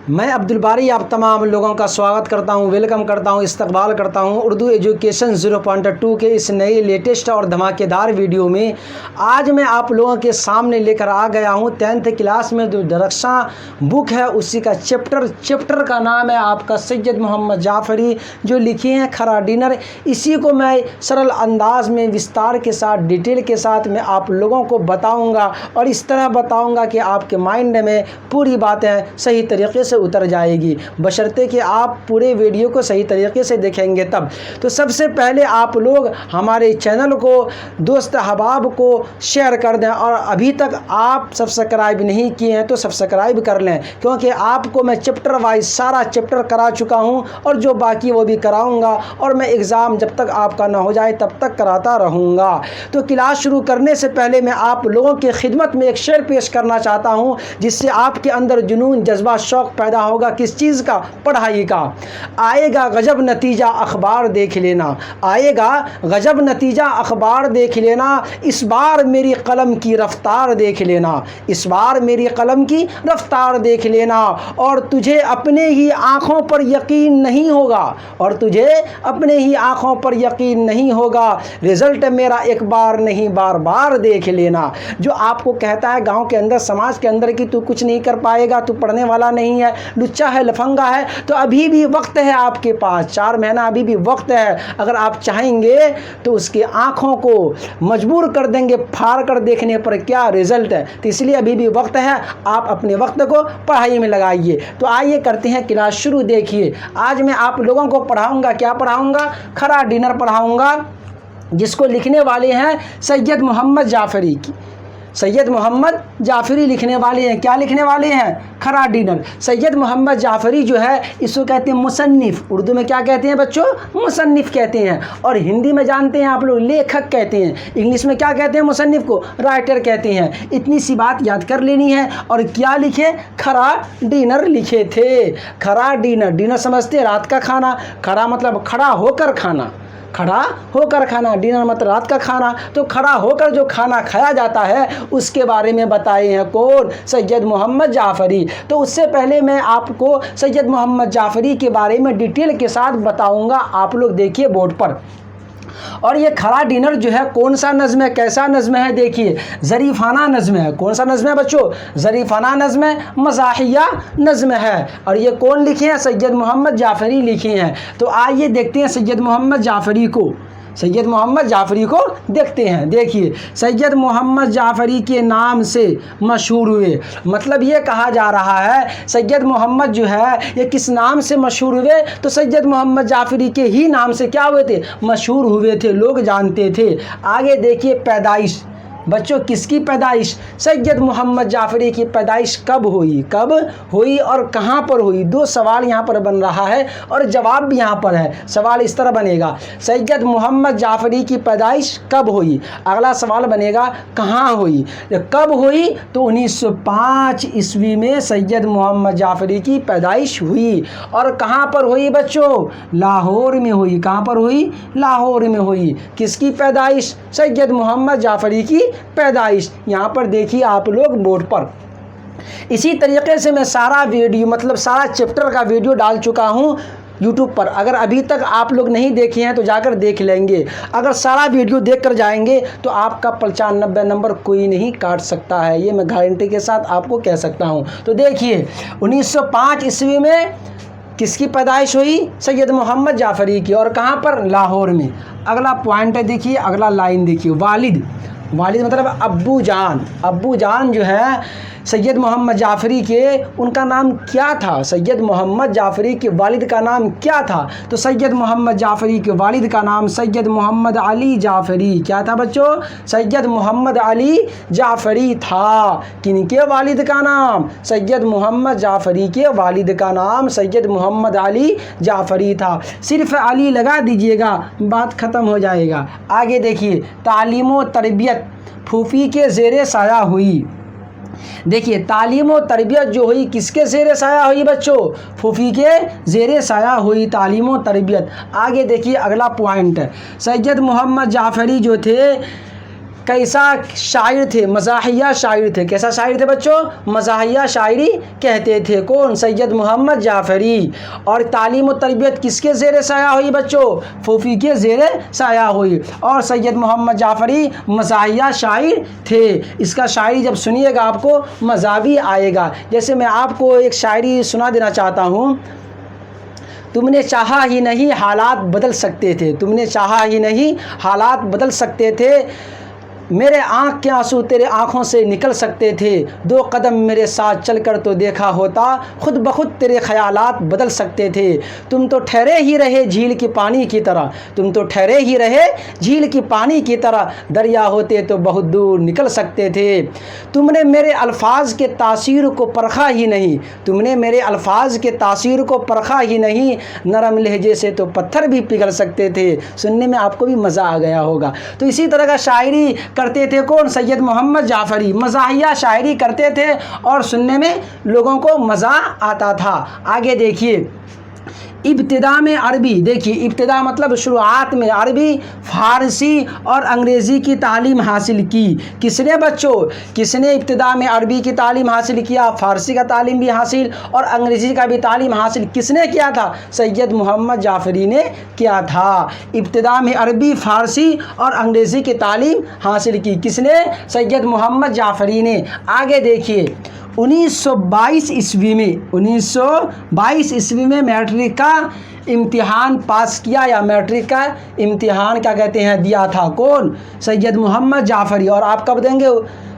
मैं अब्दुल बारी आप तमाम लोगों का स्वागत करता हूं, वेलकम करता हूं, इस्तकबाल करता हूं उर्दू एजुकेशन 0.2 के इस नए लेटेस्ट और धमाकेदार वीडियो में। आज मैं आप लोगों के सामने लेकर आ गया हूं 10th क्लास में जो दरक्षा बुक है उसी का चैप्टर का नाम है आपका सैयद मोहम्मद जाफ़री, जो लिखे हैं खरा डिनर। इसी को मैं सरल अंदाज में विस्तार के साथ डिटेल के साथ मैं आप लोगों को बताऊँगा और इस तरह बताऊँगा कि आपके माइंड में पूरी बातें सही तरीके से उतर जाएगी, बशर्ते कि आप पूरे वीडियो को सही तरीके से देखेंगे तब। तो सबसे पहले आप लोग हमारे चैनल को दोस्त अहबाब को शेयर कर दें और अभी तक आप सब्सक्राइब नहीं किए हैं तो सब्सक्राइब कर लें, क्योंकि आपको मैं चैप्टर वाइज सारा चैप्टर करा चुका हूं और जो बाकी वो भी कराऊंगा और मैं एग्ज़ाम जब तक आपका ना हो जाए तब तक कराता रहूँगा। तो क्लास शुरू करने से पहले मैं आप लोगों की खिदमत में एक शेर पेश करना चाहता हूँ, जिससे आपके अंदर जुनून जज्बा शौक़ पैदा होगा। किस चीज़ का? पढ़ाई का। आएगा गजब नतीजा अखबार देख लेना, आएगा गजब नतीजा अखबार देख लेना, इस बार मेरी कलम की रफ्तार देख लेना, इस बार मेरी कलम की रफ्तार देख लेना। और तुझे अपने ही आँखों पर यकीन नहीं होगा, और तुझे अपने ही आँखों पर यकीन नहीं होगा, रिज़ल्ट मेरा एक बार नहीं बार बार देख लेना। जो आपको कहता है गांव के अंदर समाज के अंदर कि तू कुछ नहीं कर पाएगा, तू पढ़ने वाला नहीं है, लुच्चा है, लफंगा है, तो अभी भी वक्त है आपके पास, 4 महीना अभी भी वक्त है। अगर आप चाहेंगे तो उसकी आंखों को मजबूर कर देंगे फाड़ कर देखने पर क्या रिजल्ट है। तो इसलिए अभी भी वक्त है, आप अपने वक्त को पढ़ाई में लगाइए। तो आइए करते हैं क्लास शुरू। देखिए आज मैं आप लोगों को पढ़ाऊंगा, क्या पढ़ाऊंगा? खरा डिनर पढ़ाऊंगा, जिसको लिखने वाले हैं सैयद मोहम्मद जाफ़री की। सैयद मोहम्मद जाफ़री लिखने वाले हैं, क्या लिखने वाले हैं? खरा डिनर। सैयद मोहम्मद जाफ़री जो है इसको कहते हैं मुसन्निफ़। उर्दू में क्या कहते हैं बच्चों? मुसन्निफ़ कहते हैं। और हिंदी में जानते हैं आप लोग लेखक कहते हैं। इंग्लिश में क्या कहते हैं मुसन्निफ़ को? राइटर कहते हैं। इतनी सी बात याद कर लेनी है। और क्या लिखे? खरा डिनर लिखे थे। खरा डिनर, डिनर समझते हैं रात का खाना। खरा मतलब खड़ा होकर खाना, खड़ा होकर खाना, डिनर मतलब रात का खाना। तो खड़ा होकर जो खाना खाया जाता है उसके बारे में बताए हैं कौन? सैयद मोहम्मद जाफ़री। तो उससे पहले मैं आपको सैयद मोहम्मद जाफ़री के बारे में डिटेल के साथ बताऊंगा। आप लोग देखिए बोर्ड पर। और ये खरा डिनर जो है कौन सा नज़्म है, कैसा नज़्म है? देखिए ज़रीफ़ाना नज़्म है। कौन सा नज़्म है बच्चों? ज़रीफ़ाना नज़्म है, मज़ाहिया नज़्म है। और ये कौन लिखे हैं? सैयद मोहम्मद जाफ़री लिखे हैं। तो आइए देखते हैं सैयद मोहम्मद जाफ़री को, सैयद मोहम्मद जाफ़री को देखते हैं। देखिए सैयद मोहम्मद जाफ़री के नाम से मशहूर हुए, मतलब ये कहा जा रहा है सैयद मोहम्मद जो है ये किस नाम से मशहूर हुए? तो सैयद मोहम्मद जाफ़री के ही नाम से क्या हुए थे? मशहूर हुए थे, लोग जानते थे। आगे देखिए पैदाइश बच्चों, किसकी पैदाइश? सैयद मोहम्मद जाफ़री की पैदाइश कब हुई, कब हुई और कहाँ पर हुई? 2 सवाल यहाँ पर बन रहा है और जवाब भी यहाँ पर है। सवाल इस तरह बनेगा, सैयद मोहम्मद जाफ़री की पैदाइश कब हुई? अगला सवाल बनेगा कहाँ हुई? कब हुई? तो 1905 ईस्वी में सैयद मोहम्मद जाफ़री की पैदाइश हुई। और कहाँ पर हुई बच्चों? लाहौर में हुई। कहाँ पर हुई? लाहौर में हुई। किसकी पैदाइश? सैयद मोहम्मद जाफ़री की पैदाइश। यहाँ पर देखिए आप लोग बोर्ड पर। इसी तरीके से मैं सारा वीडियो मतलब सारा चैप्टर का वीडियो डाल चुका हूँ यूट्यूब पर। अगर अभी तक आप लोग नहीं देखे हैं तो जाकर देख लेंगे। अगर सारा वीडियो देख कर जाएंगे तो आपका 95 नंबर कोई नहीं काट सकता है, ये मैं गारंटी के साथ आपको कह सकता हूँ। तो देखिए 1905 ईस्वी में किसकी पैदाइश हुई? सैयद मोहम्मद जाफ़री की। और कहाँ पर? लाहौर में। अगला पॉइंट है, देखिए अगला लाइन देखिए, वालिद। वालिद मतलब अब्बू जान। अब्बू जान जो है सैयद मोहम्मद जाफ़री के, उनका नाम क्या था? सैयद मोहम्मद जाफ़री के वालिद का नाम क्या था? तो सैयद मोहम्मद जाफ़री के वालिद का नाम सैयद मोहम्मद अली जाफ़री। क्या था बच्चों? सैयद मोहम्मद अली जाफ़री था। किनके वालिद का नाम? सैयद मोहम्मद जाफ़री के वालिद का नाम सैयद मोहम्मद अली जाफ़री था। सिर्फ अली लगा दीजिएगा, बात ख़त्म हो जाएगा। आगे देखिए तालीम व तरबियत फूफी के ज़ेरे साया हुई। देखिए तालीम और तरबियत जो हुई किसके ज़ेरे साया हुई बच्चों? फूफी के ज़ेरे साया हुई तालीम और तरबियत। आगे देखिए अगला पॉइंट है, सैयद मोहम्मद जाफ़री जो थे कैसा शायर थे? मज़ाहिया शायर थे। कैसा शायर थे बच्चों? मज़ाहिया शायरी कहते थे। कौन? सैयद मोहम्मद जाफ़री। और तालीम और तरबियत किसके ज़ेरे साया हुई बच्चों? फूफी के ज़ेरे साया हुई। और सैयद मोहम्मद जाफ़री मज़ाहिया शायर थे। इसका शायरी जब सुनिएगा आपको मज़ा भी आएगा। जैसे मैं आपको एक शायरी सुना देना चाहता हूँ। तुमने चाहा ही नहीं हालात बदल सकते थे, तुमने चाहा ही नहीं हालात बदल सकते थे, मेरे आँख के आंसू तेरे आँखों से निकल सकते थे, 2 कदम मेरे साथ चलकर तो देखा होता, खुद ब खुद तेरे ख़यालात बदल सकते थे। तुम तो ठहरे ही रहे झील के पानी की तरह, तुम तो ठहरे ही रहे झील की पानी की तरह, दरिया होते तो बहुत दूर निकल सकते थे। तुमने मेरे अल्फाज के तासीर को परखा ही नहीं, तुमने मेरे अल्फाज के तासीर को परखा ही नहीं, नरम लहजे से तो पत्थर भी पिघल सकते थे। सुनने में आपको भी मज़ा आ गया होगा। तो इसी तरह का शायरी करते थे कौन? सैयद मोहम्मद जाफ़री। मज़ाहिया शायरी करते थे और सुनने में लोगों को मज़ा आता था। आगे देखिए, इब्तिदा में अरबी। देखिए, इब्तिदा मतलब शुरुआत में अरबी, फ़ारसी और अंग्रेज़ी की तालीम हासिल की। किसने बच्चों? किसने इब्तिदा में अरबी की तालीम हासिल किया, फ़ारसी का तालीम भी हासिल और अंग्रेज़ी का भी तालीम हासिल किसने किया था? सैयद मोहम्मद जाफ़री ने किया था। इब्तिदा में अरबी, फ़ारसी और अंग्रेज़ी की तालीम हासिल की किसने? सैयद मोहम्मद जाफ़री ने। आगे देखिए, 1922 ईस्वी में 1922 ईस्वी में मैट्रिक का इम्तिहान पास किया, या मैट्रिक का इम्तिहान क्या कहते हैं दिया था। कौन? सैयद मोहम्मद जाफ़री। और आप कब देंगे?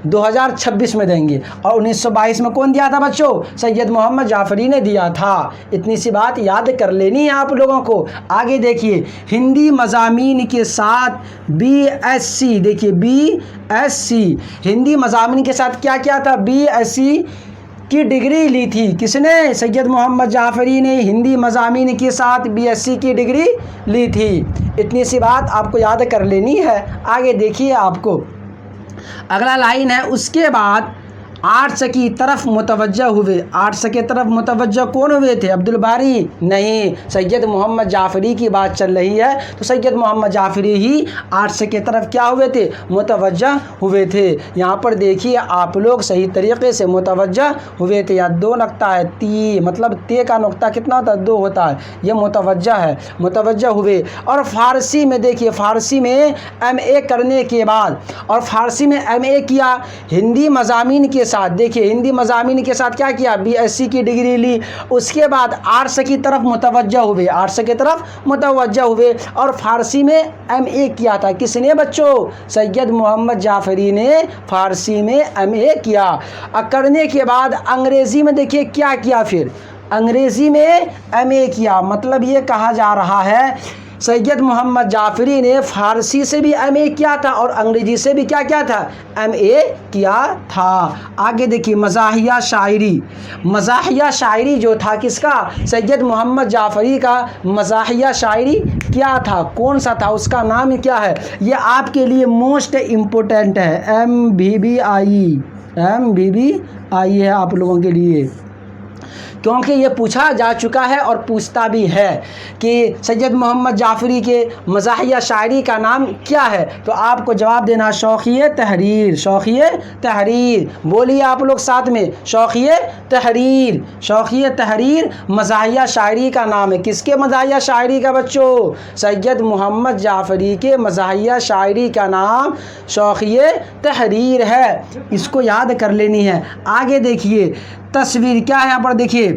2026 में देंगे। और 1922 में कौन दिया था बच्चों? सैयद मोहम्मद जाफ़री ने दिया था। इतनी सी बात याद कर लेनी है आप लोगों को। आगे देखिए, हिंदी मज़ामीन के साथ BSc। देखिए, BSc हिंदी मज़ामीन के साथ क्या किया था? BSc की डिग्री ली थी। किसने? सैयद मोहम्मद जाफ़री ने हिंदी मज़ामीन के साथ BSc की डिग्री ली थी। इतनी सी बात आपको याद कर लेनी है। आगे देखिए, आपको अगला लाइन है, उसके बाद आर्ट्स की तरफ मुतवज्जा हुए। आर्ट्स की तरफ मुतवज्जा कौन हुए थे? अब्दुल बारी? नहीं, सैयद मोहम्मद जाफ़री की बात चल रही है, तो सैयद मोहम्मद जाफ़री ही आर्ट्स की तरफ क्या हुए थे? मुतवज्जा हुए थे। यहाँ पर देखिए आप लोग सही तरीके से मुतवज्जा हुए थे। या 2 नुक्ता है, ती मतलब ते का नुक्ता कितना होता है? 2 होता है। ये मुतवज्जा है, मुतवज्जा हुए। और फ़ारसी में देखिए, फ़ारसी में MA करने के बाद, और फ़ारसी में MA किया हिंदी मज़ामीन के साथ। देखिए, हिंदी मज़ामीन के साथ क्या किया? BSc की डिग्री ली। उसके बाद आर्ट्स की तरफ मुतवज्जा हुए, आर्ट्स की तरफ मुतवज्जा हुए और फ़ारसी में MA किया था। किसने बच्चों? सैयद मोहम्मद जाफ़री ने फ़ारसी में MA किया। करने के बाद अंग्रेज़ी में देखिए क्या किया, फिर अंग्रेज़ी में MA किया। मतलब ये कहा जा रहा है सैयद मोहम्मद जाफ़री ने फ़ारसी से भी MA किया था और अंग्रेज़ी से भी क्या किया था? MA किया था। आगे देखिए, मज़ाहिया शायरी। मज़ाहिया शायरी जो था किसका? सैयद मोहम्मद जाफ़री का मज़ाहिया शायरी क्या था? कौन सा था? उसका नाम क्या है? ये आपके लिए मोस्ट इम्पोर्टेंट है। MBBI है आप लोगों के लिए, क्योंकि ये पूछा जा चुका है और पूछता भी है कि सैयद मोहम्मद जाफ़री के मज़ाहिया शायरी का नाम क्या है। तो आपको जवाब देना शौक़िए तहरीर। शौक़िए तहरीर बोलिए आप लोग साथ में, शौक़िए तहरीर। शौक़िए तहरीर मज़ाहिया शायरी का नाम है। किसके मज़ाहिया शायरी का बच्चों? सैयद मोहम्मद जाफ़री के मज़ाहिया शायरी का नाम शौक़िए तहरीर है। इसको याद कर लेनी है। आगे देखिए, तस्वीर क्या है यहाँ पर? देखिए,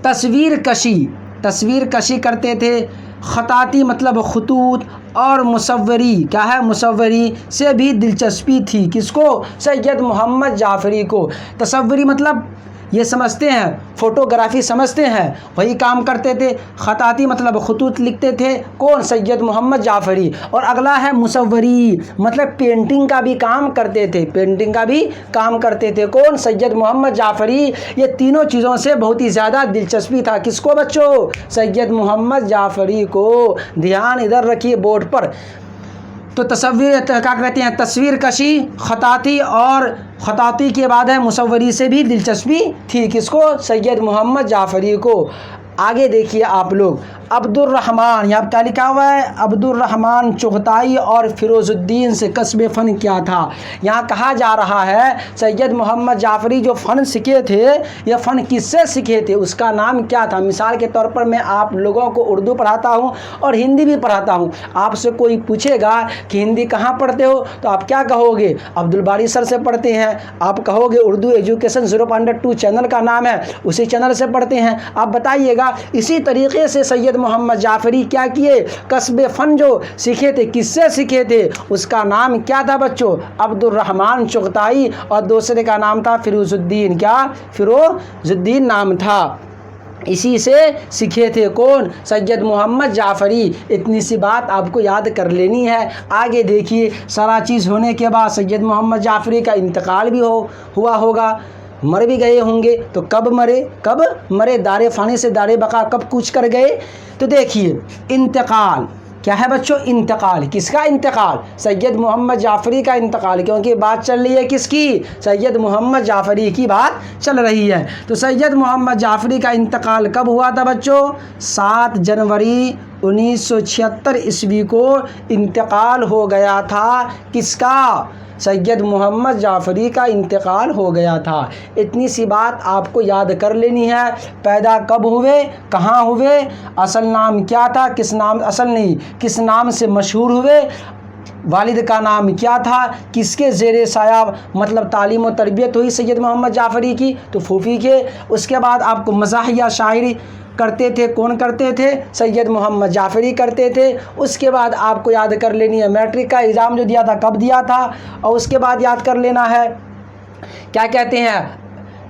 तस्वीर कशी। तस्वीर कशी करते थे। ख़ताती मतलब खतूत, और मुसव्वरी क्या है? मुसव्वरी से भी दिलचस्पी थी। किसको? सैयद मोहम्मद जाफ़री को। तसव्वरी मतलब ये समझते हैं, फ़ोटोग्राफ़ी समझते हैं, वही काम करते थे। ख़ताती मतलब खतूत लिखते थे। कौन? सैयद मोहम्मद जाफ़री। और अगला है मुसव्वरी मतलब पेंटिंग का भी काम करते थे। पेंटिंग का भी काम करते थे। कौन? सैयद मोहम्मद जाफ़री। ये तीनों चीज़ों से बहुत ही ज़्यादा दिलचस्पी था। किसको बच्चों? सैयद मोहम्मद जाफ़री को। ध्यान इधर रखिए बोर्ड पर। तो तस्वीर क्या कहते हैं? तस्वीर कशी, ख़ताती, और ख़ताती के बाद है मुसव्वरी से भी दिलचस्पी थी। किसको? सैयद मोहम्मद जाफ़री को। आगे देखिए आप लोग, अब्दुर्रहमान, यहाँ क्या लिखा हुआ है, अब्दुर्रहमान चुगताई और फिरोजुद्दीन से कस्बे फ़न क्या था। यहाँ कहा जा रहा है सैयद मोहम्मद जाफ़री जो फ़न सीखे थे, ये फ़न किससे सीखे थे, उसका नाम क्या था। मिसाल के तौर पर मैं आप लोगों को उर्दू पढ़ाता हूँ और हिंदी भी पढ़ाता हूँ। आपसे कोई पूछेगा कि हिंदी कहाँ पढ़ते हो, तो आप क्या कहोगे, अब्दुल बारी सर से पढ़ते हैं। आप कहोगे उर्दू एजुकेशन 0.2 चैनल का नाम है, उसी चैनल से पढ़ते हैं। आप बताइएगा। इसी तरीके से सैयद मोहम्मद जाफ़री क्या किए, कस्बे फ़न जो सीखे थे, किससे सीखे थे, उसका नाम क्या था बच्चों, अब्दुर्रहमान चुगताई, और दूसरे का नाम था फिरोजुद्दीन, क्या, फिरोजुद्दीन नाम था। इसी से सीखे थे कौन, सैयद मोहम्मद जाफ़री। इतनी सी बात आपको याद कर लेनी है। आगे देखिए, सारा चीज़ होने के बाद सैयद मोहम्मद जाफ़री का इंतकाल भी हुआ होगा, मर भी गए होंगे। तो कब मरे, दारे फ़ानी से दारे बका कब कूच कर गए। तो देखिए, इंतकाल क्या है बच्चों, इंतकाल, किसका इंतकाल, सैयद मोहम्मद जाफ़री का इंतकाल, क्योंकि बात चल रही है किसकी, सैयद मोहम्मद जाफ़री की बात चल रही है। तो सैयद मोहम्मद जाफ़री का इंतकाल कब हुआ था बच्चों, 7 जनवरी 1976 ईस्वी को इंतकाल हो गया था। किसका, सैयद मोहम्मद जाफ़री का इंतकाल हो गया था। इतनी सी बात आपको याद कर लेनी है। पैदा कब हुए, कहाँ हुए, असल नाम क्या था, किस नाम से मशहूर हुए, वालिद का नाम क्या था, किसके ज़ेरे साया मतलब तालीम और तरबियत हुई सैयद मोहम्मद जाफ़री की, तो फूफी के। उसके बाद आपको मज़ाह या शायरी करते थे, कौन करते थे, सैयद मोहम्मद जाफ़री करते थे। उसके बाद आपको याद कर लेनी है मैट्रिक का एग्ज़ाम जो दिया था कब दिया था, और उसके बाद याद कर लेना है क्या कहते हैं,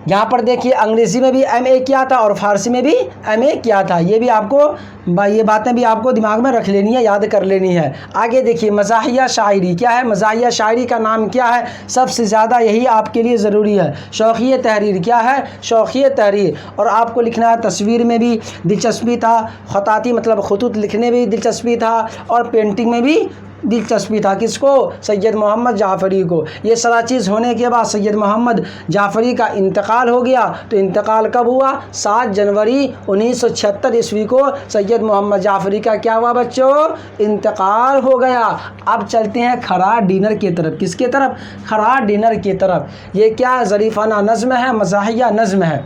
यहाँ पर देखिए अंग्रेज़ी में भी एमए किया था और फ़ारसी में भी एमए किया था। ये बातें भी आपको दिमाग में रख लेनी है, याद कर लेनी है। आगे देखिए, मज़ाहिया शायरी क्या है, मज़ाहिया शायरी का नाम क्या है, सबसे ज़्यादा यही आपके लिए ज़रूरी है। शौक़िया तहरीर क्या है, शौक़िया तहरीर। और आपको लिखना है, तस्वीर में भी दिलचस्पी था, ख़ताती मतलब ख़ुतूत लिखने में भी दिलचस्पी था, और पेंटिंग में भी दिलचस्पी था। किसको, सैयद मोहम्मद जाफ़री को। ये सारा चीज़ होने के बाद सैयद मोहम्मद जाफ़री का इंतकाल हो गया। तो इंतकाल कब हुआ, 7 जनवरी 1976 ईस्वी को सैयद मोहम्मद जाफ़री का क्या हुआ बच्चों, इंतकाल हो गया। अब चलते हैं खरार डिनर की तरफ। किसके तरफ, खरार डिनर की तरफ। ये क्या ज़रीफ़ाना नज़्म है, मज़ाहिया नज़्म है।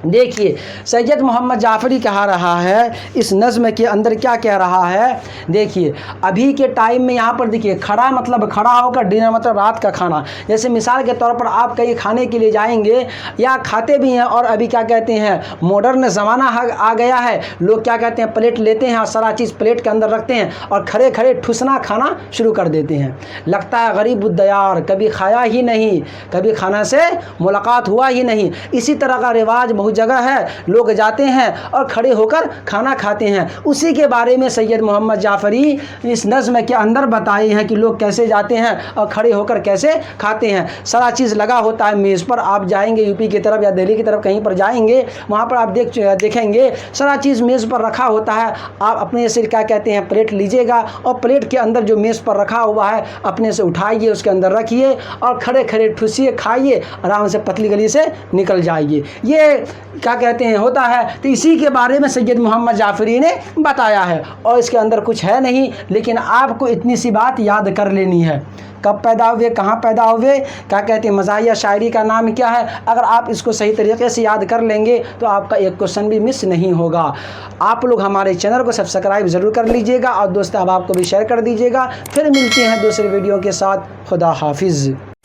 देखिए, सैयद मोहम्मद जाफ़री कहा रहा है, इस नज़्म के अंदर क्या कह रहा है। देखिए, अभी के टाइम में यहाँ पर देखिए, खड़ा मतलब खड़ा होकर, डिनर मतलब रात का खाना। जैसे मिसाल के तौर पर आप कहीं खाने के लिए जाएंगे या खाते भी हैं, और अभी क्या कहते हैं, मॉडर्न ज़माना आ गया है। लोग क्या कहते हैं, प्लेट लेते हैं और सारा चीज़ प्लेट के अंदर रखते हैं और खड़े खड़े ठुसना खाना शुरू कर देते हैं। लगता है गरीब उद्दयार, कभी खाया ही नहीं, कभी खाना से मुलाकात हुआ ही नहीं। इसी तरह का रिवाज बहुत जगह है, लोग जाते हैं और खड़े होकर खाना खाते हैं। उसी के बारे में सैयद मोहम्मद जाफ़री इस नज़्म के अंदर बताए हैं कि लोग कैसे जाते हैं और खड़े होकर कैसे खाते हैं। सारा चीज़ लगा होता है मेज़ पर। आप जाएंगे यूपी की तरफ या दिल्ली की तरफ कहीं पर जाएंगे, वहाँ पर आप देखेंगे सारा चीज़ मेज़ पर रखा होता है। आप अपने से क्या कहते हैं, प्लेट लीजिएगा और प्लेट के अंदर जो मेज़ पर रखा हुआ है अपने से उठाइए, उसके अंदर रखिए और खड़े खड़े ठूसिए, खाइए, आराम से पतली गली से निकल जाइए। ये क्या कहते हैं होता है। तो इसी के बारे में सैयद मोहम्मद जाफ़री ने बताया है, और इसके अंदर कुछ है नहीं, लेकिन आपको इतनी सी बात याद कर लेनी है। कब पैदा हुए, कहाँ पैदा हुए, क्या कहते हैं, मज़ाहिया शायरी का नाम क्या है। अगर आप इसको सही तरीके से याद कर लेंगे तो आपका एक क्वेश्चन भी मिस नहीं होगा। आप लोग हमारे चैनल को सब्सक्राइब ज़रूर कर लीजिएगा और दोस्तों अब आपको भी शेयर कर दीजिएगा। फिर मिलते हैं दूसरे वीडियो के साथ। खुदा हाफिज़।